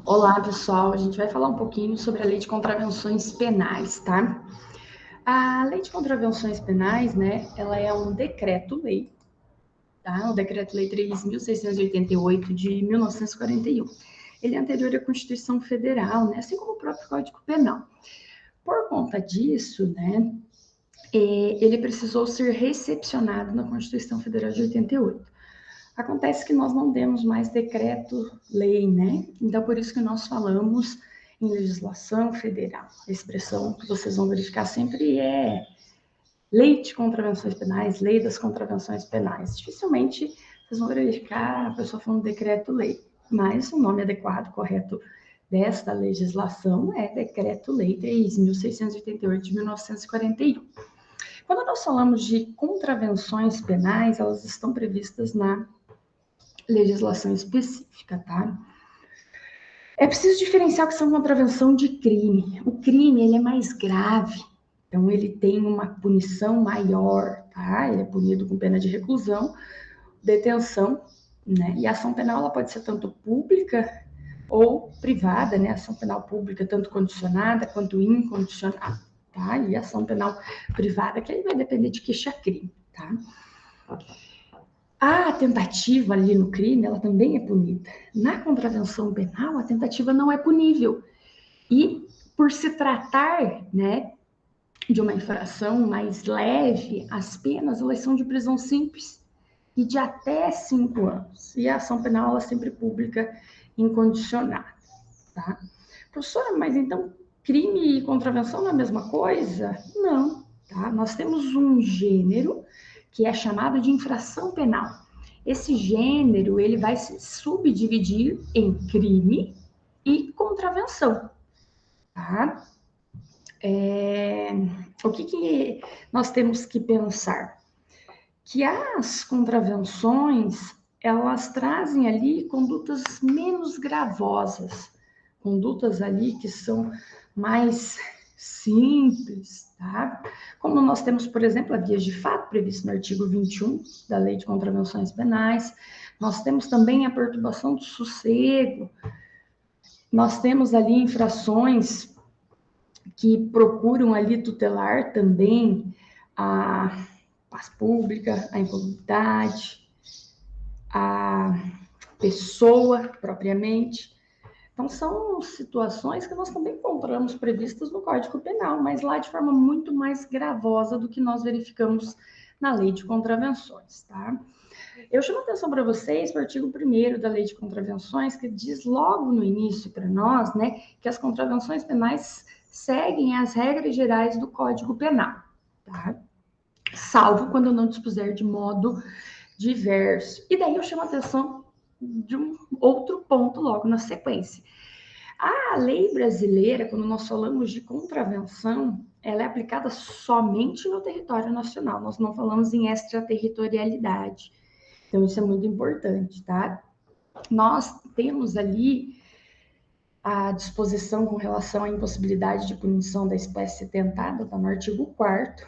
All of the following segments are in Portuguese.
Olá, pessoal. A gente vai falar um pouquinho sobre a Lei de Contravenções Penais, tá? A Lei de Contravenções Penais, né, ela é um decreto-lei, tá? O Decreto-Lei 3.688 de 1941. Ele é anterior à Constituição Federal, né, assim como o próprio Código Penal. Por conta disso, né, ele precisou ser recepcionado na Constituição Federal de 88. Acontece que nós não temos mais decreto-lei, né? Então, por isso que nós falamos em legislação federal. A expressão que vocês vão verificar sempre é lei de contravenções penais, lei das contravenções penais. Dificilmente vocês vão verificar a pessoa falando decreto-lei, mas o nome adequado, correto, desta legislação é Decreto-Lei 3.688 de 1941. Quando nós falamos de contravenções penais, elas estão previstas na legislação específica, tá? É preciso diferenciar o que são contravenção de crime. O crime, ele é mais grave, então ele tem uma punição maior, tá? Ele é punido com pena de reclusão, detenção, né? E a ação penal, ela pode ser tanto pública ou privada, né? Ação penal pública, tanto condicionada quanto incondicionada, tá? E ação penal privada, que aí vai depender de queixa-crime, tá? A tentativa ali no crime, ela também é punida. Na contravenção penal, a tentativa não é punível. E por se tratar, né, de uma infração mais leve, as penas, elas são de prisão simples e de até 5 anos. E a ação penal, ela é sempre pública incondicionada, tá? Professora, mas então crime e contravenção não é a mesma coisa? Não, tá? Nós temos um gênero que é chamado de infração penal. Esse gênero, ele vai se subdividir em crime e contravenção, tá? O que nós temos que pensar? Que as contravenções, elas trazem ali condutas menos gravosas, condutas ali que são mais simples, tá? Como nós temos, por exemplo, a vias de fato previsto no artigo 21 da Lei de Contravenções Penais, nós temos também a perturbação do sossego, nós temos ali infrações que procuram ali tutelar também a paz pública, a incolumidade, a pessoa propriamente. Então, são situações que nós também encontramos previstas no Código Penal, mas lá de forma muito mais gravosa do que nós verificamos na Lei de Contravenções, tá? Eu chamo a atenção para vocês para o artigo 1º da Lei de Contravenções, que diz logo no início para nós, né, que as contravenções penais seguem as regras gerais do Código Penal, tá? Salvo quando não dispuser de modo diverso. E daí eu chamo a atenção de um outro ponto logo na sequência. A lei brasileira, quando nós falamos de contravenção, ela é aplicada somente no território nacional. Nós não falamos em extraterritorialidade. Então, isso é muito importante, tá? Nós temos ali a disposição com relação à impossibilidade de punição da espécie tentada, está no artigo 4º,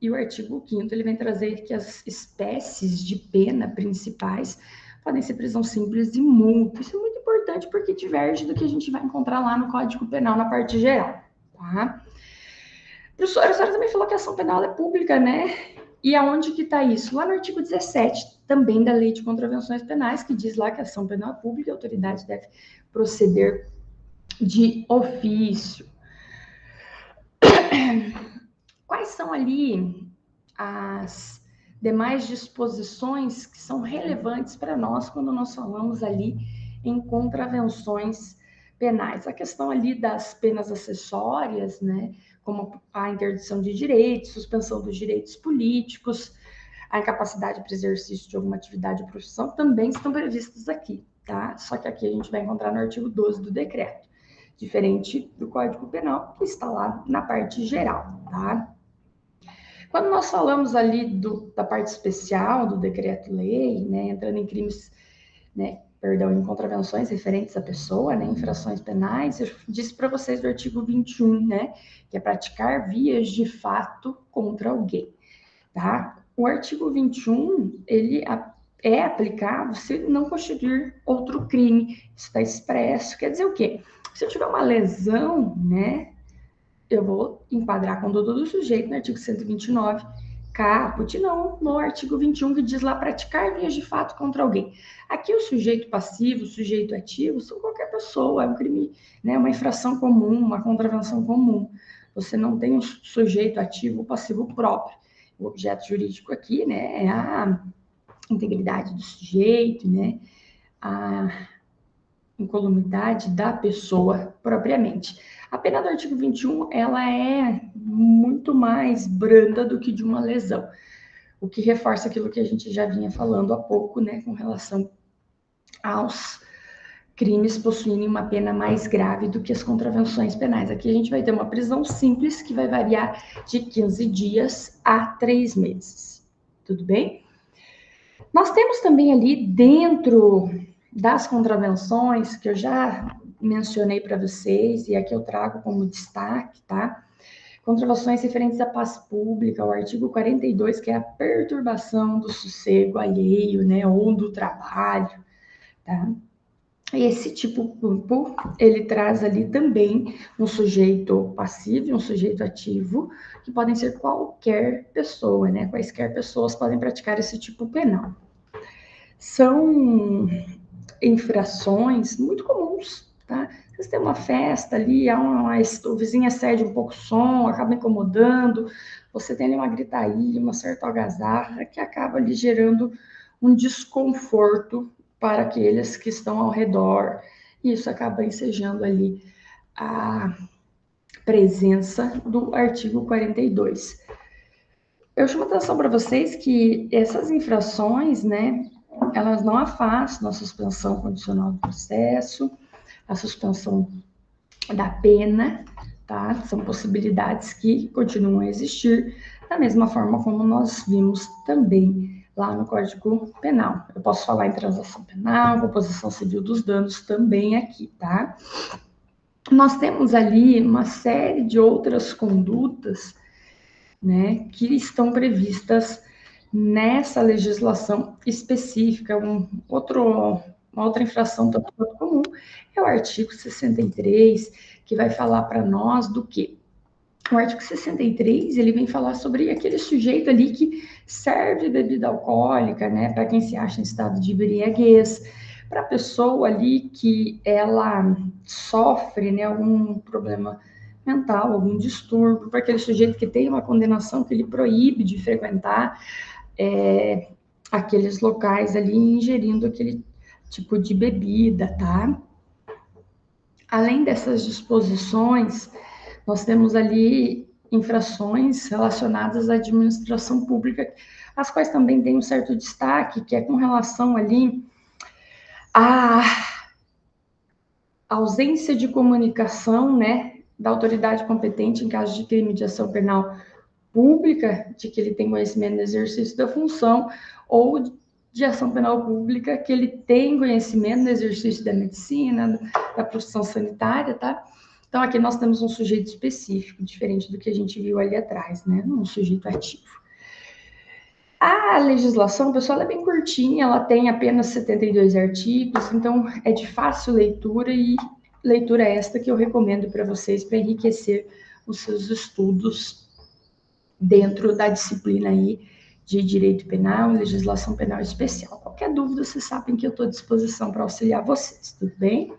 e o artigo 5º, ele vem trazer que as espécies de pena principais podem ser prisão simples e multa. Isso é muito importante porque diverge do que a gente vai encontrar lá no Código Penal, na parte geral, tá? Professora, a senhora também falou que a ação penal é pública, né? E aonde que está isso? Lá no artigo 17, também da Lei de Contravenções Penais, que diz lá que a ação penal é pública e a autoridade deve proceder de ofício. Quais são ali as demais disposições que são relevantes para nós quando nós falamos ali em contravenções penais? A questão ali das penas acessórias, né, como a interdição de direitos, suspensão dos direitos políticos, a incapacidade para exercício de alguma atividade ou profissão também estão previstas aqui, tá? Só que aqui a gente vai encontrar no artigo 12 do decreto, diferente do Código Penal, que está lá na parte geral, tá? Quando nós falamos ali da parte especial do decreto-lei, né, entrando em crimes, né, em contravenções referentes à pessoa, né, infrações penais, eu disse para vocês do artigo 21, né, que é praticar vias de fato contra alguém, tá? O artigo 21, ele é aplicável se ele não constituir outro crime. Isso está expresso. Quer dizer o quê? Se eu tiver uma lesão, né, eu vou enquadrar a conduta do sujeito no artigo 129, caput, não no artigo 21, que diz lá praticar vias de fato contra alguém. Aqui o sujeito passivo, o sujeito ativo, são qualquer pessoa, é um crime, né, uma infração comum, uma contravenção comum. Você não tem um sujeito ativo ou passivo próprio. O objeto jurídico aqui, né, é a integridade do sujeito, né, a incolumidade da pessoa propriamente. A pena do artigo 21, ela é muito mais branda do que de uma lesão, o que reforça aquilo que a gente já vinha falando há pouco, né, com relação aos crimes possuírem uma pena mais grave do que as contravenções penais. Aqui a gente vai ter uma prisão simples que vai variar de 15 dias a 3 meses. Tudo bem? Nós temos também ali dentro das contravenções, que eu já mencionei para vocês, e aqui eu trago como destaque, tá? Contravenções referentes à paz pública, o artigo 42, que é a perturbação do sossego alheio, né, ou do trabalho, tá? Esse tipo, ele traz ali também um sujeito passivo e um sujeito ativo, que podem ser qualquer pessoa, né? Quaisquer pessoas podem praticar esse tipo penal. São infrações muito comuns, tá? Você tem uma festa ali, o vizinho acende um pouco o som, acaba incomodando, você tem ali uma gritaria, uma certa algazarra, que acaba ali gerando um desconforto para aqueles que estão ao redor, e isso acaba ensejando ali a presença do artigo 42. Eu chamo atenção para vocês que essas infrações, né, elas não afastam a suspensão condicional do processo, a suspensão da pena, tá? São possibilidades que continuam a existir, da mesma forma como nós vimos também lá no Código Penal. Eu posso falar em transação penal, composição civil dos danos também aqui, tá? Nós temos ali uma série de outras condutas, né, que estão previstas nessa legislação específica. Uma outra infração também muito comum é o artigo 63, que vai falar para nós do quê? O artigo 63, ele vem falar sobre aquele sujeito ali que serve bebida alcoólica, né, para quem se acha em estado de embriaguez, para a pessoa ali que ela sofre, né, algum problema mental, algum distúrbio, para aquele sujeito que tem uma condenação que ele proíbe de frequentar aqueles locais ali, ingerindo aquele tipo de bebida, tá? Além dessas disposições, nós temos ali infrações relacionadas à administração pública, as quais também têm um certo destaque, que é com relação ali à ausência de comunicação, né, da autoridade competente em caso de crime de ação penal pública, de que ele tem conhecimento do exercício da função, ou de ação penal pública, que ele tem conhecimento no exercício da medicina, da profissão sanitária, tá? Então, aqui nós temos um sujeito específico, diferente do que a gente viu ali atrás, né? Um sujeito ativo. A legislação, pessoal, é bem curtinha, ela tem apenas 72 artigos, então é de fácil leitura e leitura esta que eu recomendo para vocês para enriquecer os seus estudos dentro da disciplina aí de Direito Penal e Legislação Penal Especial. Qualquer dúvida, vocês sabem que eu estou à disposição para auxiliar vocês, tudo bem?